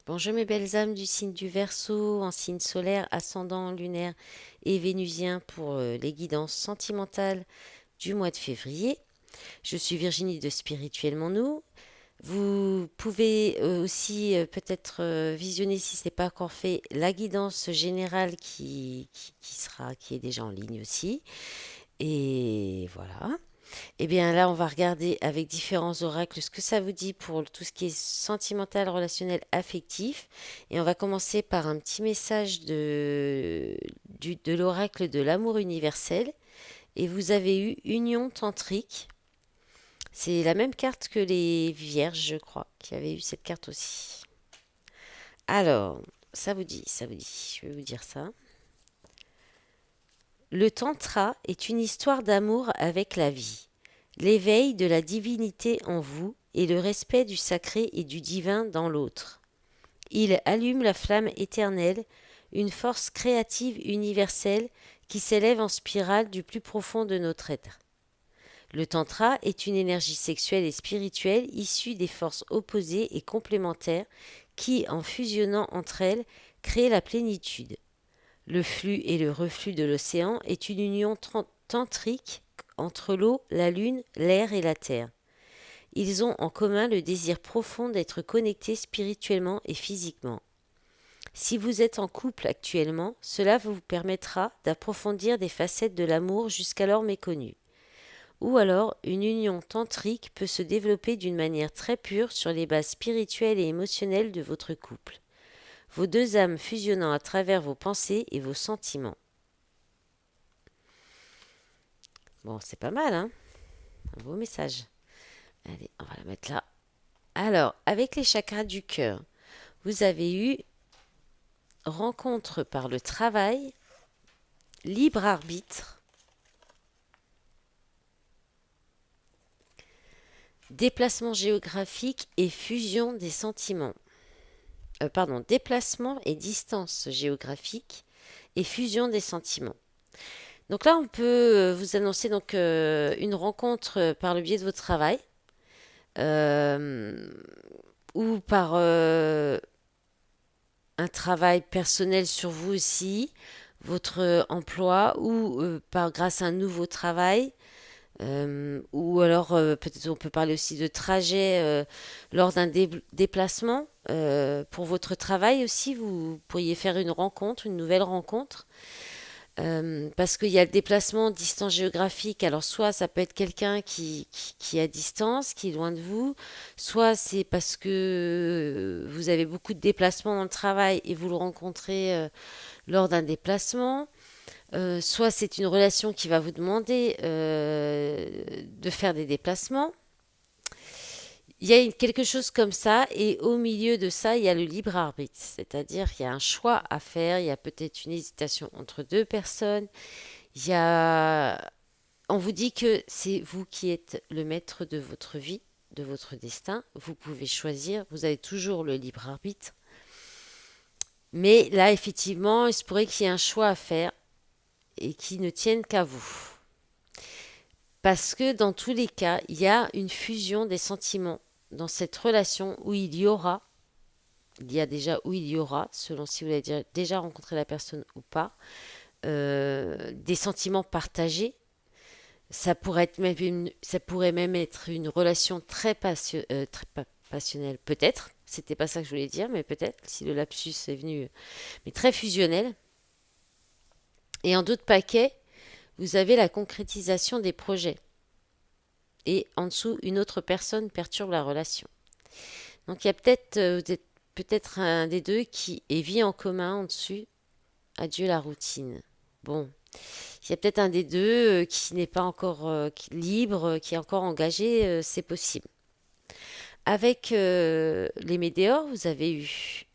Bonjour mes belles âmes du signe du Verseau, en signe solaire, ascendant, lunaire et vénusien pour les guidances sentimentales du mois de février. Je suis Virginie de Spirituellement Nous. Vous pouvez aussi peut-être visionner si ce n'est pas encore fait la guidance générale qui est déjà en ligne aussi. Et voilà. Eh bien là, on va regarder avec différents oracles ce que ça vous dit pour tout ce qui est sentimental, relationnel, affectif. Et on va commencer par un petit message de l'oracle de l'amour universel. Et vous avez eu Union tantrique. C'est la même carte que les vierges, je crois, qui avaient eu cette carte aussi. Alors, ça vous dit, je vais vous dire ça. Le tantra est une histoire d'amour avec la vie, l'éveil de la divinité en vous et le respect du sacré et du divin dans l'autre. Il allume la flamme éternelle, une force créative universelle qui s'élève en spirale du plus profond de notre être. Le tantra est une énergie sexuelle et spirituelle issue des forces opposées et complémentaires qui, en fusionnant entre elles, créent la plénitude. Le flux et le reflux de l'océan est une union tantrique entre l'eau, la lune, l'air et la terre. Ils ont en commun le désir profond d'être connectés spirituellement et physiquement. Si vous êtes en couple actuellement, cela vous permettra d'approfondir des facettes de l'amour jusqu'alors méconnues. Ou alors, une union tantrique peut se développer d'une manière très pure sur les bases spirituelles et émotionnelles de votre couple. Vos deux âmes fusionnant à travers vos pensées et vos sentiments. Bon, c'est pas mal, hein? Un beau message. Allez, on va la mettre là. Alors, avec les chakras du cœur, vous avez eu rencontre par le travail, libre arbitre, déplacement géographique et fusion des sentiments. Déplacement et distance géographique et fusion des sentiments. Donc là, on peut vous annoncer donc une rencontre par le biais de votre travail euh, ou par un travail personnel sur vous aussi, votre emploi ou par grâce à un nouveau travail. Ou alors peut-être on peut parler aussi de trajet lors d'un déplacement pour votre travail aussi. Vous pourriez faire une rencontre, une nouvelle rencontre. Parce qu'il y a le déplacement, distance géographique. Alors, soit ça peut être quelqu'un qui est à distance, qui est loin de vous, soit c'est parce que vous avez beaucoup de déplacements dans le travail et vous le rencontrez lors d'un déplacement. Soit c'est une relation qui va vous demander de faire des déplacements. Il y a quelque chose comme ça, et au milieu de ça, il y a le libre arbitre, c'est-à-dire qu'il y a un choix à faire, il y a peut-être une hésitation entre deux personnes, il y a... On vous dit que c'est vous qui êtes le maître de votre vie, de votre destin, vous pouvez choisir, vous avez toujours le libre arbitre, mais là, effectivement, il se pourrait qu'il y ait un choix à faire et qui ne tienne qu'à vous. Parce que dans tous les cas, il y a une fusion des sentiments dans cette relation où il y a déjà où il y aura, selon si vous avez déjà rencontré la personne ou pas, des sentiments partagés. Ça pourrait même être une relation très passionnelle, peut-être. C'était pas ça que je voulais dire, mais peut-être si le lapsus est venu, mais très fusionnel. Et en d'autres paquets, vous avez la concrétisation des projets. Et en dessous, une autre personne perturbe la relation. Donc il y a peut-être un des deux qui est vie en commun en dessus. Adieu la routine. Bon, il y a peut-être un des deux qui n'est pas encore libre, qui est encore engagé, c'est possible. Avec les météores, vous avez eu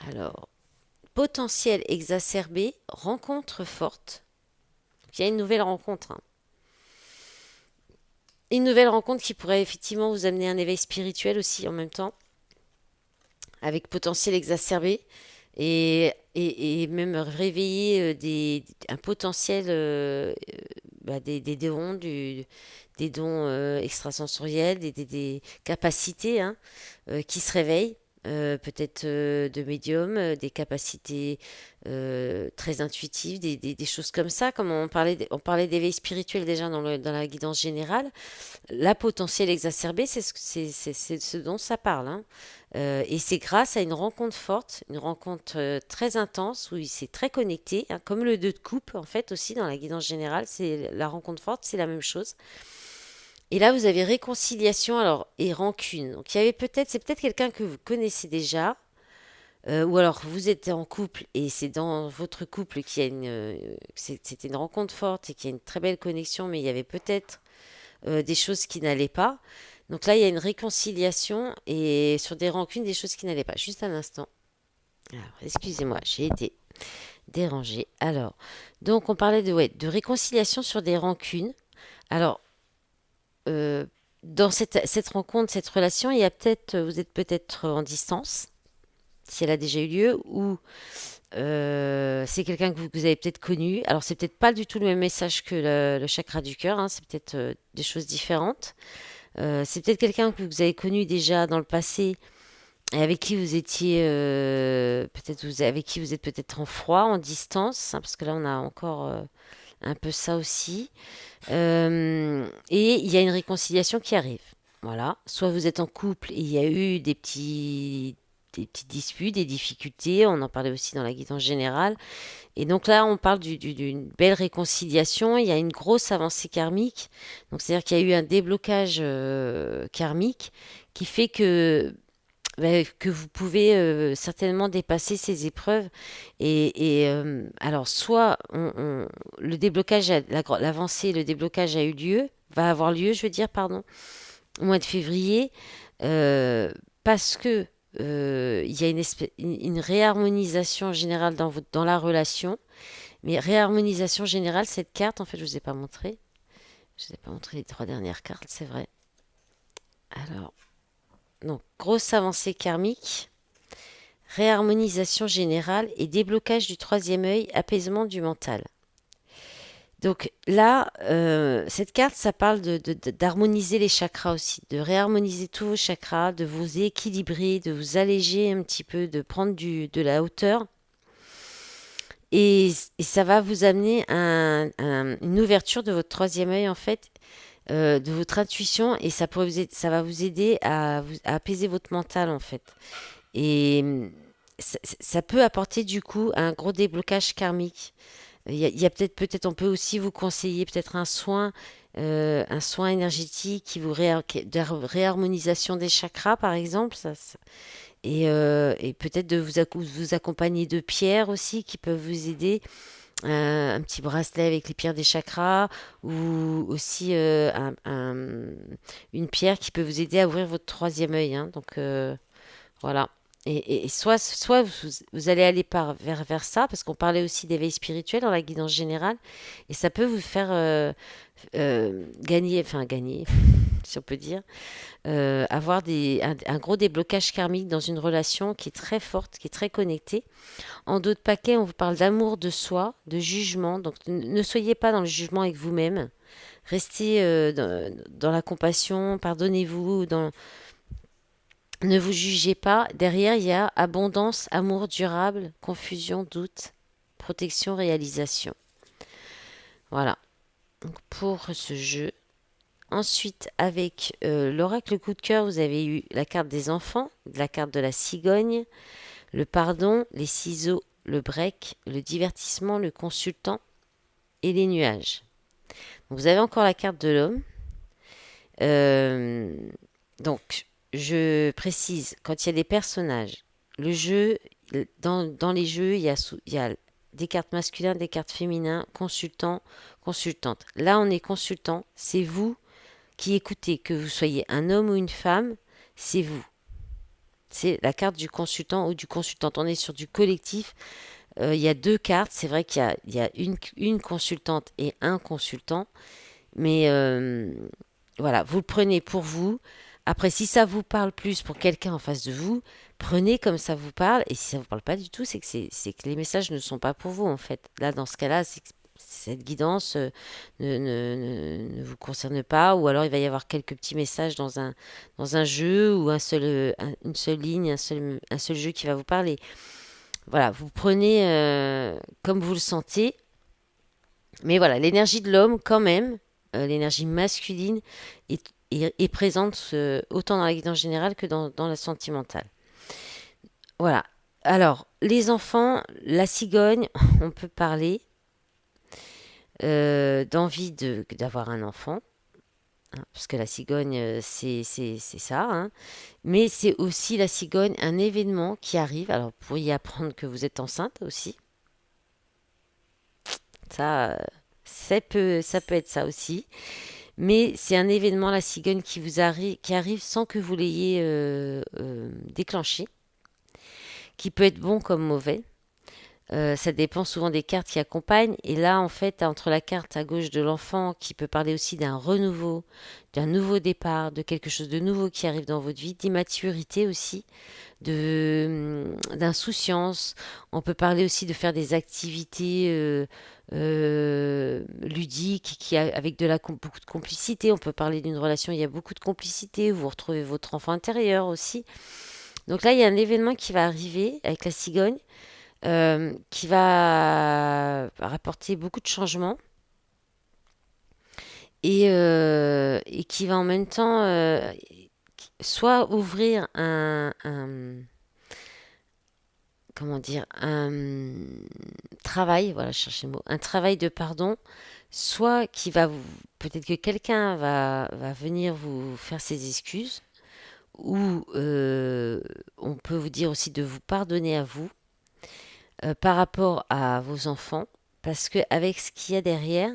alors potentiel exacerbé, rencontre forte. Il y a une nouvelle rencontre, hein. Une nouvelle rencontre qui pourrait effectivement vous amener un éveil spirituel aussi en même temps, avec potentiel exacerbé et même réveiller un potentiel des dons, des dons extrasensoriels, des capacités hein, qui se réveillent. peut-être de médium, des capacités très intuitives, des choses comme ça, comme on parlait d'éveil spirituel déjà dans la guidance générale. La potentiel exacerbée, c'est ce dont ça parle, hein. Et c'est grâce à une rencontre forte, une rencontre très intense, où il s'est très connecté, hein, comme le 2 de coupe, en fait, aussi dans la guidance générale, c'est la rencontre forte, c'est la même chose. Et là, vous avez réconciliation, alors, et rancune. Donc, il y avait peut-être, c'est peut-être quelqu'un que vous connaissez déjà, ou alors vous êtes en couple et c'est dans votre couple qu'il y a c'était une rencontre forte et qu'il y a une très belle connexion, mais il y avait peut-être des choses qui n'allaient pas. Donc là, il y a une réconciliation et sur des rancunes, des choses qui n'allaient pas. Juste un instant. Alors, excusez-moi, j'ai été dérangée. Alors, donc on parlait ouais, de réconciliation sur des rancunes. Alors, euh, dans cette rencontre, cette relation, il y a peut-être, vous êtes peut-être en distance, si elle a déjà eu lieu, ou c'est quelqu'un que vous avez peut-être connu. Alors, c'est peut-être pas du tout le même message que le chakra du cœur, hein, c'est peut-être des choses différentes. C'est peut-être quelqu'un que vous avez connu déjà dans le passé et avec qui vous étiez avec qui vous êtes peut-être en froid, en distance, hein, parce que là on a encore un peu ça aussi. Et il y a une réconciliation qui arrive. Voilà. Soit vous êtes en couple et il y a eu des petites disputes, des difficultés. On en parlait aussi dans la guidance générale. Et donc là, on parle d'une belle réconciliation. Il y a une grosse avancée karmique. Donc c'est-à-dire qu'il y a eu un déblocage karmique qui fait que vous pouvez certainement dépasser ces épreuves. Alors, soit le déblocage, l'avancée, le déblocage a eu lieu, va avoir lieu, je veux dire, pardon, au mois de février, euh, parce que il y a une réharmonisation générale dans la relation. Mais réharmonisation générale, cette carte, en fait, je ne vous ai pas montré. Je vous ai pas montré les 3 dernières cartes, c'est vrai. Alors, donc, grosse avancée karmique, réharmonisation générale et déblocage du troisième œil, apaisement du mental. Donc là, cette carte, ça parle d'harmoniser les chakras aussi, de réharmoniser tous vos chakras, de vous équilibrer, de vous alléger un petit peu, de prendre de la hauteur. Et ça va vous amener une ouverture de votre troisième œil, en fait, de votre intuition, et ça va vous aider à apaiser votre mental, en fait. Et ça peut apporter du coup un gros déblocage karmique. Il y a peut-être, on peut aussi vous conseiller peut-être un soin énergétique de réharmonisation des chakras, par exemple. Et peut-être de vous accompagner de pierres aussi qui peuvent vous aider. Un petit bracelet avec les pierres des chakras ou aussi une pierre qui peut vous aider à ouvrir votre troisième œil, hein. Donc voilà. Et soit vous allez aller vers ça, parce qu'on parlait aussi d'éveil spirituel dans la guidance générale, et ça peut vous faire gagner, si on peut dire, avoir un gros déblocage karmique dans une relation qui est très forte, qui est très connectée. En d'autres paquets, on vous parle d'amour de soi, de jugement, donc ne soyez pas dans le jugement avec vous-même. Restez dans la compassion, pardonnez-vous, ne vous jugez pas. Derrière, il y a abondance, amour durable, confusion, doute, protection, réalisation. Voilà, donc pour ce jeu. Ensuite, avec l'oracle coup de cœur, vous avez eu la carte des enfants, la carte de la cigogne, le pardon, les ciseaux, le break, le divertissement, le consultant et les nuages. Donc, vous avez encore la carte de l'homme. Euh, donc, je précise, quand il y a des personnages, le jeu, dans les jeux, il y a des cartes masculines, des cartes féminines, consultant, consultante. Là, on est consultant, c'est vous qui écoutez, que vous soyez un homme ou une femme, c'est vous. C'est la carte du consultant ou du consultant. On est sur du collectif. Il y a deux cartes. C'est vrai il y a une consultante et un consultant. Mais voilà, vous le prenez pour vous. Après, si ça vous parle plus pour quelqu'un en face de vous, prenez comme ça vous parle. Et si ça vous parle pas du tout, c'est que les messages ne sont pas pour vous, en fait. Là, dans ce cas-là, cette guidance ne vous concerne pas, ou alors il va y avoir quelques petits messages dans un jeu, ou une seule ligne, un seul jeu qui va vous parler. Voilà, vous prenez comme vous le sentez, mais voilà, l'énergie de l'homme, quand même, l'énergie masculine, est présente autant dans la guidance générale que dans la sentimentale. Voilà. Alors, les enfants, la cigogne, on peut parler d'envie d'avoir un enfant, hein, parce que la cigogne, c'est ça, hein. Mais c'est aussi la cigogne, un événement qui arrive. Alors, vous pourriez apprendre que vous êtes enceinte aussi. Ça, ça peut être ça aussi. Mais c'est un événement, la cigogne, qui arrive sans que vous l'ayez déclenché, qui peut être bon comme mauvais. Ça dépend souvent des cartes qui accompagnent. Et là, en fait, entre la carte à gauche de l'enfant, qui peut parler aussi d'un renouveau, d'un nouveau départ, de quelque chose de nouveau qui arrive dans votre vie, d'immaturité aussi, d'insouciance. On peut parler aussi de faire des activités ludiques avec beaucoup de complicité. On peut parler d'une relation, il y a beaucoup de complicité. Vous retrouvez votre enfant intérieur aussi. Donc là, il y a un événement qui va arriver avec la cigogne, qui va rapporter beaucoup de changements, et qui va en même temps soit ouvrir comment dire, un travail, voilà, je cherchais le mot, un travail de pardon, soit peut-être que quelqu'un va venir vous faire ses excuses, ou on peut vous dire aussi de vous pardonner à vous, par rapport à vos enfants, parce que avec ce qu'il y a derrière,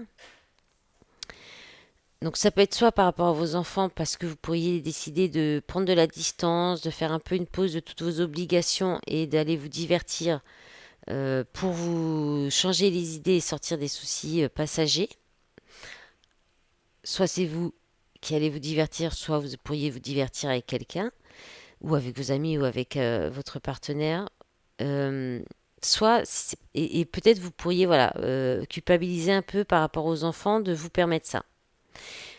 donc ça peut être soit par rapport à vos enfants, parce que vous pourriez décider de prendre de la distance, de faire un peu une pause de toutes vos obligations et d'aller vous divertir, pour vous changer les idées et sortir des soucis passagers. Soit c'est vous qui allez vous divertir, soit vous pourriez vous divertir avec quelqu'un, ou avec vos amis, ou avec votre partenaire. Euh, et peut-être vous pourriez, voilà, culpabiliser un peu par rapport aux enfants de vous permettre ça.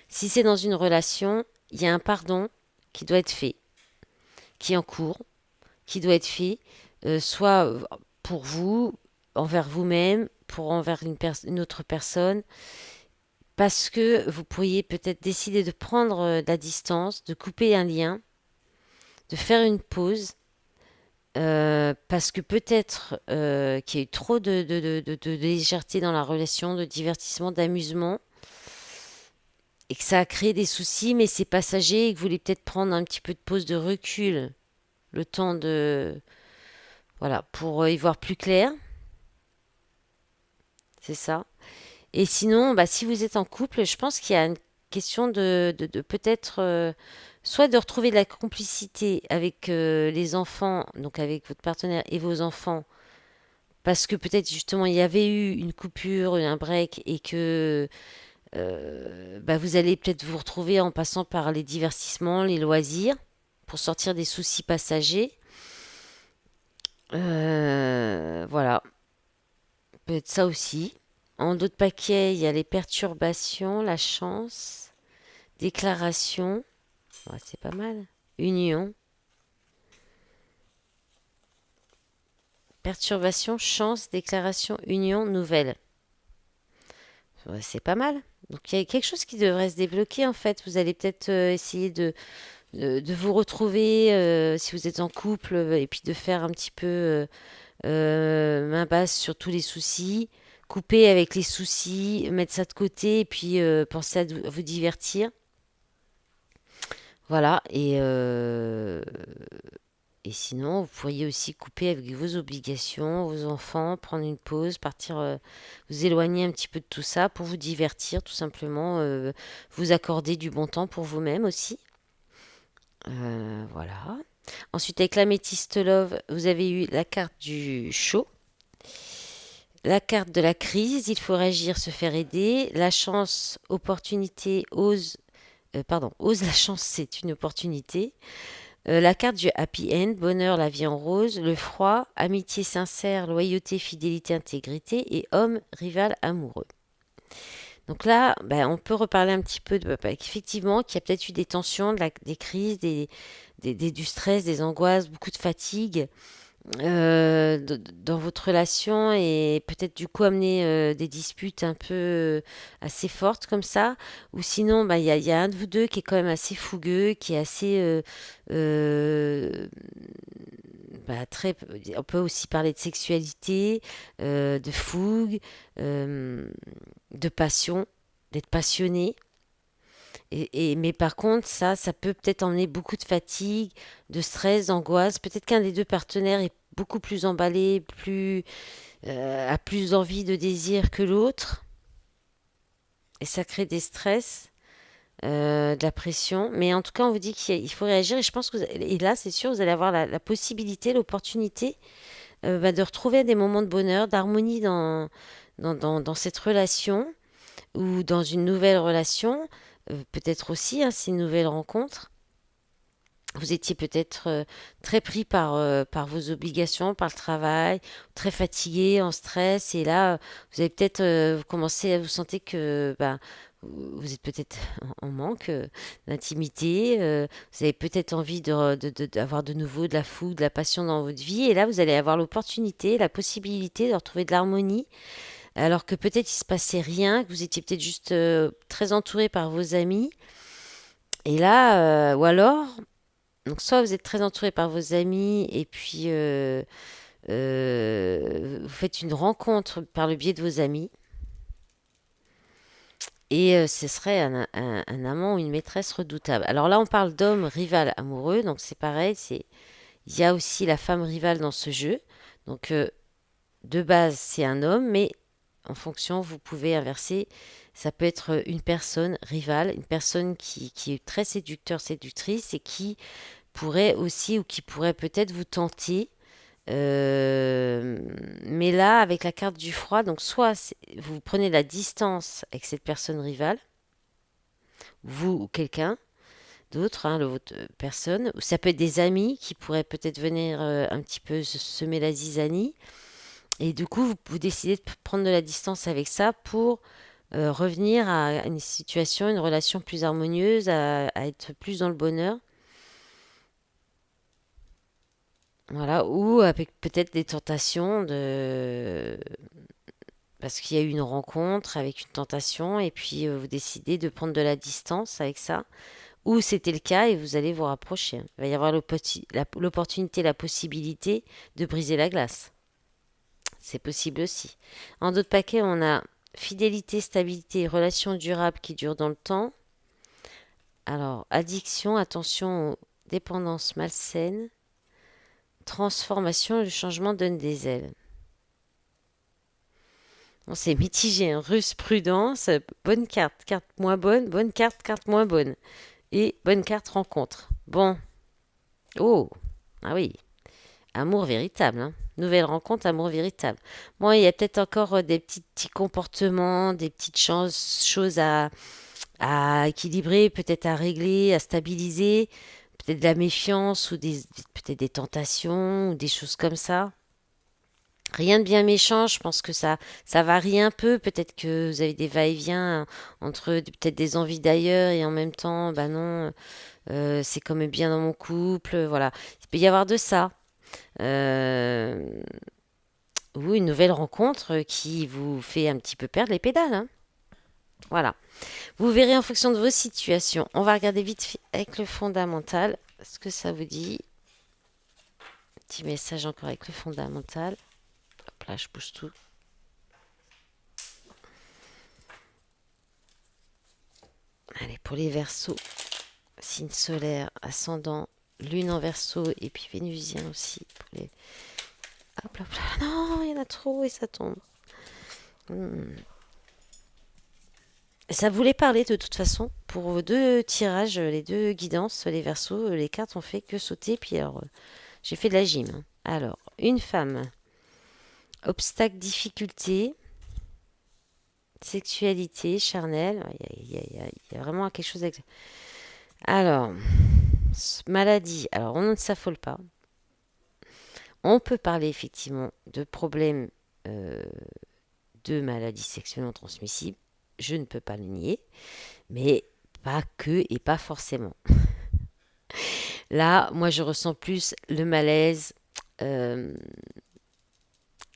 Si c'est dans une relation, il y a un pardon qui doit être fait, qui est en cours, qui doit être fait, soit pour vous, envers vous-même, envers une autre personne, parce que vous pourriez peut-être décider de prendre de la distance, de couper un lien, de faire une pause, parce que peut-être qu'il y a eu trop de légèreté dans la relation, de divertissement, d'amusement, et que ça a créé des soucis, mais c'est passager, et que vous voulez peut-être prendre un petit peu de pause, de recul, le temps voilà, pour y voir plus clair, c'est ça. Et sinon, bah, si vous êtes en couple, je pense qu'il y a une question de peut-être soit de retrouver de la complicité avec les enfants, donc avec votre partenaire et vos enfants, parce que peut-être justement il y avait eu une coupure, un break, et que bah, vous allez peut-être vous retrouver en passant par les divertissements, les loisirs, pour sortir des soucis passagers. Voilà, peut-être ça aussi. En d'autres paquets, il y a les perturbations, la chance, déclaration, ouais, c'est pas mal. Union, perturbation, chance, déclaration, union, nouvelle. Ouais, c'est pas mal. Donc il y a quelque chose qui devrait se débloquer en fait. Vous allez peut-être essayer de vous retrouver, si vous êtes en couple, et puis de faire un petit peu main basse sur tous les soucis, couper avec les soucis, mettre ça de côté, et puis penser à vous divertir. Voilà, et sinon, vous pourriez aussi couper avec vos obligations, vos enfants, prendre une pause, partir, vous éloigner un petit peu de tout ça pour vous divertir, tout simplement, vous accorder du bon temps pour vous-même aussi. Voilà. Ensuite, avec l'améthyste love, vous avez eu la carte du show, la carte de la crise, il faut réagir, se faire aider, la chance, opportunité, ose la chance, c'est une opportunité. La carte du happy end, bonheur, la vie en rose, le froid, amitié sincère, loyauté, fidélité, intégrité et homme rival amoureux. Donc là, ben, on peut reparler un petit peu de, bah, effectivement, qu'il y a peut-être eu des tensions, des crises, du stress, des angoisses, beaucoup de fatigue dans votre relation et peut-être du coup amener des disputes un peu assez fortes comme ça. Ou sinon, bah, il y a un de vous deux qui est quand même assez fougueux, qui est assez... euh, très, on peut aussi parler de sexualité, de fougue, euh, de passion, d'être passionné. Mais par contre, ça peut peut-être emmener beaucoup de fatigue, de stress, d'angoisse. Peut-être qu'un des deux partenaires est beaucoup plus emballé, a plus envie de désir que l'autre. Et ça crée des stress, de la pression. Mais en tout cas, on vous dit qu'il faut réagir. Et je pense que, et là, c'est sûr, vous allez avoir la possibilité, l'opportunité bah, de retrouver des moments de bonheur, d'harmonie dans cette relation ou dans une nouvelle relation. Peut-être aussi, hein, c'est une nouvelle rencontre. Vous étiez peut-être très pris par vos obligations, par le travail, très fatigué, en stress, et là, vous avez peut-être vous commencez à vous sentir que bah, vous êtes peut-être en manque d'intimité, vous avez peut-être envie d'avoir de nouveau de la fougue, de la passion dans votre vie, et là, vous allez avoir l'opportunité, la possibilité de retrouver de l'harmonie, alors que peut-être il se passait rien, que vous étiez peut-être juste très entouré par vos amis, et là, ou alors donc soit vous êtes très entouré par vos amis et puis vous faites une rencontre par le biais de vos amis et ce serait un amant ou une maîtresse redoutable. Alors là on parle d'homme rival amoureux, donc c'est pareil, il y a aussi la femme rivale dans ce jeu. Donc de base c'est un homme, mais en fonction vous pouvez inverser. Ça peut être une personne rivale, une personne qui est très séducteur, séductrice et qui pourrait aussi ou qui pourrait peut-être vous tenter. Mais là, avec la carte du froid, donc soit vous prenez la distance avec cette personne rivale, vous ou quelqu'un d'autre, hein, votre personne, ou ça peut être des amis qui pourraient peut-être venir un petit peu semer la zizanie, et du coup, vous décidez de prendre de la distance avec ça pour revenir à une situation, une relation plus harmonieuse, à être plus dans le bonheur. Voilà, ou avec peut-être des tentations parce qu'il y a eu une rencontre avec une tentation et puis vous décidez de prendre de la distance avec ça. Ou c'était le cas et vous allez vous rapprocher. Il va y avoir l'opportunité, la possibilité de briser la glace. C'est possible aussi. En d'autres paquets, on a fidélité, stabilité, relations durables qui durent dans le temps. Alors, addiction, attention aux dépendances malsaines, transformation, le changement donne des ailes. Bon, c'est mitigé, hein. Russe, prudence, bonne carte, carte moins bonne carte, carte moins bonne. Et bonne carte rencontre. Bon, oh, ah oui, amour véritable, hein. Nouvelle rencontre, amour véritable. Bon, il y a peut-être encore des petits comportements, des petites choses à équilibrer, peut-être à régler, à stabiliser, peut-être de la méfiance ou peut-être des tentations ou des choses comme ça. Rien de bien méchant, je pense que ça varie un peu. Peut-être que vous avez des va-et-vient entre peut-être des envies d'ailleurs et en même temps, bah non, c'est quand même bien dans mon couple. Voilà, il peut y avoir de ça. Euh, ou une nouvelle rencontre qui vous fait un petit peu perdre les pédales, hein. Voilà. Vous verrez en fonction de vos situations. On va regarder vite avec le fondamental. Ce que ça vous dit. Petit message encore avec le fondamental. Hop là, je pousse tout. Allez, pour les Verseaux, signe solaire, ascendant, lune en Verseau et puis vénusien aussi. Pour les... Hop là, hop là. Non, il y en a trop et ça tombe. Hmm. Ça voulait parler de toute façon. Pour vos deux tirages, les deux guidances, les Verseaux, les cartes ont fait que sauter. Puis alors, j'ai fait de la gym, hein. Alors, une femme, obstacle, difficulté, sexualité, charnel. Il y a vraiment quelque chose avec... Alors, Maladie. Alors, on ne s'affole pas. On peut parler effectivement de problèmes euh, de maladies sexuellement transmissibles. Je ne peux pas le nier, mais pas que et pas forcément. Là, moi, je ressens plus le malaise, euh,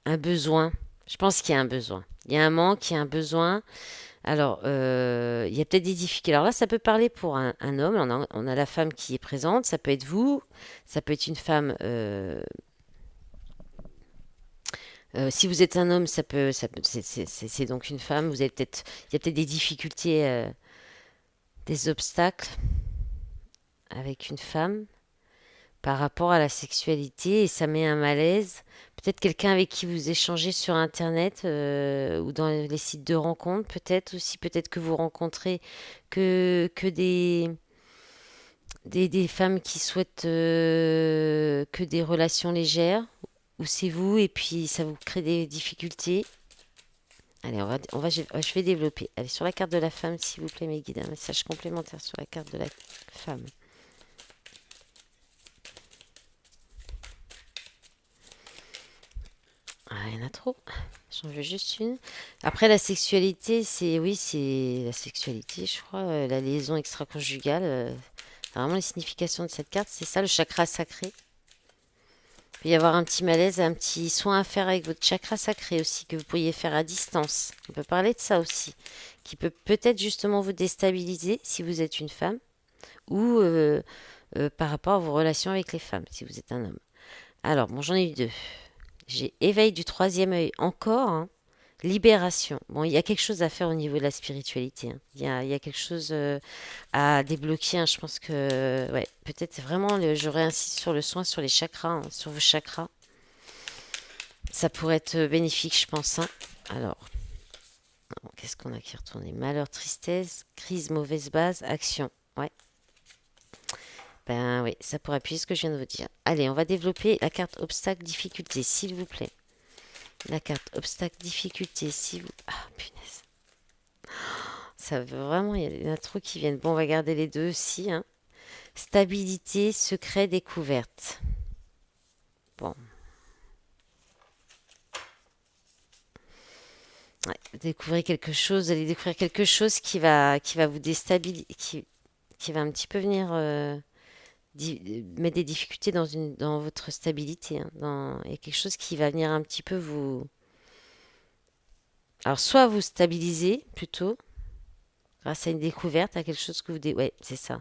un besoin. Je pense qu'il y a un besoin. Il y a un manque, il y a un besoin. Alors, il y a peut-être des difficultés. Alors là, ça peut parler pour un homme. On a la femme qui est présente. Ça peut être vous. Ça peut être une femme. Si vous êtes un homme, c'est donc une femme. Vous avez peut-être, il y a peut-être des difficultés, des obstacles avec une femme par rapport à la sexualité et ça met un malaise. Peut-être quelqu'un avec qui vous échangez sur Internet ou dans les sites de rencontres, peut-être aussi, peut-être que vous rencontrez que des femmes qui souhaitent que des relations légères, ou c'est vous et puis ça vous crée des difficultés. Allez, je vais développer. Allez, sur la carte de la femme, s'il vous plaît, mes guides, un message complémentaire sur la carte de la femme. Ah, il y en a trop. J'en veux juste une. Après, la sexualité, c'est la sexualité, je crois, la liaison extra-conjugale. Vraiment, les significations de cette carte, c'est ça, le chakra sacré. Il peut y avoir un petit malaise, un petit soin à faire avec votre chakra sacré aussi, que vous pourriez faire à distance. On peut parler de ça aussi, qui peut peut-être justement vous déstabiliser si vous êtes une femme, ou par rapport à vos relations avec les femmes, si vous êtes un homme. Alors, bon, j'en ai eu deux. J'ai éveil du troisième œil encore, hein. Libération. Bon, il y a quelque chose à faire au niveau de la spiritualité, hein. Il y a quelque chose à débloquer, hein. Je pense que, ouais, peut-être vraiment, je réinsiste sur le soin, sur les chakras, hein, sur vos chakras. Ça pourrait être bénéfique, je pense, hein. Alors, qu'est-ce qu'on a qui est retourné? Malheur, tristesse, crise, mauvaise base, action. Ouais, ben oui, ça pourrait appuyer ce que je viens de vous dire. Allez, on va développer la carte obstacle, difficulté, s'il vous plaît. La carte obstacle, difficulté, s'il vous... Ah, punaise. Ça veut vraiment, il y en a trop qui viennent. Bon, on va garder les deux aussi, hein. Stabilité, secret, découverte. Bon, ouais, découvrez quelque chose, allez découvrir quelque chose qui va vous déstabiliser, qui va un petit peu venir mettre des difficultés dans votre stabilité, hein. Il y a quelque chose qui va venir un petit peu vous... Alors, soit vous stabiliser plutôt, grâce à une découverte, à quelque chose que Ouais, c'est ça.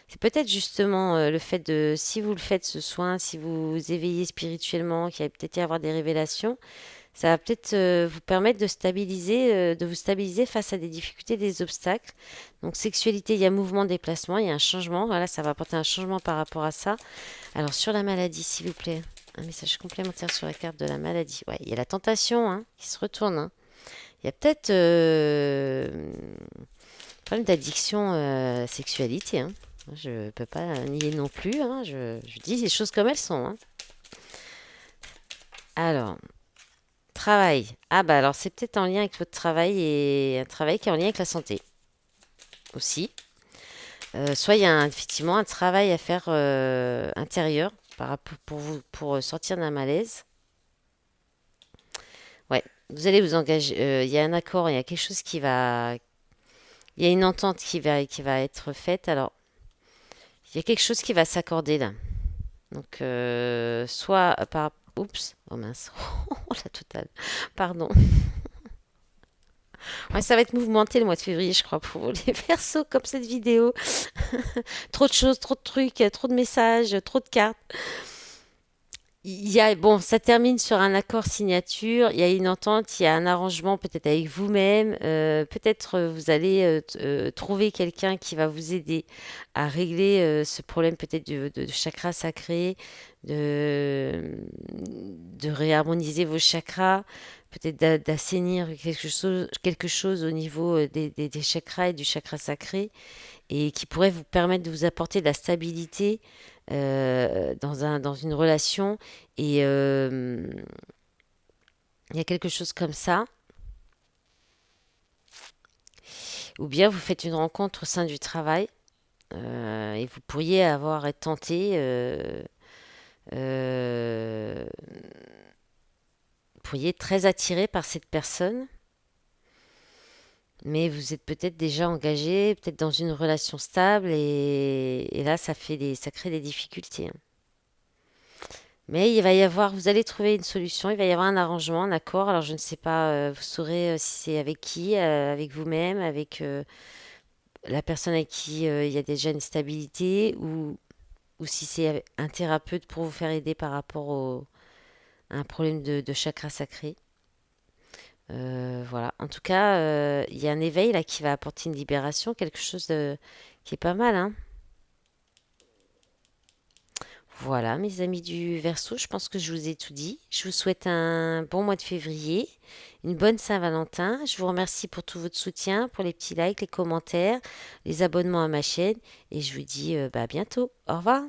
C'est peut-être justement le fait de... Si vous le faites, ce soin, si vous vous éveillez spirituellement, qu'il va peut-être y avoir des révélations, ça va peut-être vous permettre de vous stabiliser face à des difficultés, des obstacles. Donc, sexualité, il y a mouvement, déplacement, il y a un changement. Voilà, ça va apporter un changement par rapport à ça. Alors, sur la maladie, s'il vous plaît, un message complémentaire sur la carte de la maladie. Ouais, il y a la tentation, hein, qui se retourne, hein. Il y a peut-être un problème d'addiction sexualité, hein. Je ne peux pas nier non plus, hein. Je dis les choses comme elles sont, hein. Alors, travail. Ah bah alors c'est peut-être en lien avec votre travail et un travail qui est en lien avec la santé aussi. Soit il y a effectivement un travail à faire intérieur pour vous pour sortir d'un malaise. Ouais, vous allez vous engager. Il y a un accord, il y a quelque chose il y a une entente qui va être faite. Alors, il y a quelque chose qui va s'accorder là. Donc, soit par... Oups, oh mince, oh la totale, pardon. Ouais, ça va être mouvementé le mois de février, je crois, pour les persos comme cette vidéo. Trop de choses, trop de trucs, trop de messages, trop de cartes. Bon, ça termine sur un accord signature, il y a une entente, il y a un arrangement peut-être avec vous-même, peut-être vous allez trouver quelqu'un qui va vous aider à régler ce problème peut-être de chakra sacré, de réharmoniser vos chakras, peut-être d'assainir quelque chose au niveau des chakras et du chakra sacré et qui pourrait vous permettre de vous apporter de la stabilité dans une relation. Et il y a quelque chose comme ça. Ou bien vous faites une rencontre au sein du travail Et vous pourriez avoir été tenté, vous pourriez être très attiré par cette personne, mais vous êtes peut-être déjà engagé, peut-être dans une relation stable, et là, ça crée des difficultés, hein. Mais il va y avoir, vous allez trouver une solution, il va y avoir un arrangement, un accord. Alors je ne sais pas, vous saurez si c'est avec qui, avec vous-même, avec la personne avec qui il y a déjà une stabilité, ou si c'est un thérapeute pour vous faire aider par rapport à un problème de chakra sacré. Voilà. En tout cas, il y a un éveil là qui va apporter une libération, quelque chose qui est pas mal, hein. Voilà, mes amis du Verseau, je pense que je vous ai tout dit. Je vous souhaite un bon mois de février, une bonne Saint-Valentin. Je vous remercie pour tout votre soutien, pour les petits likes, les commentaires, les abonnements à ma chaîne. Et je vous dis à bientôt. Au revoir.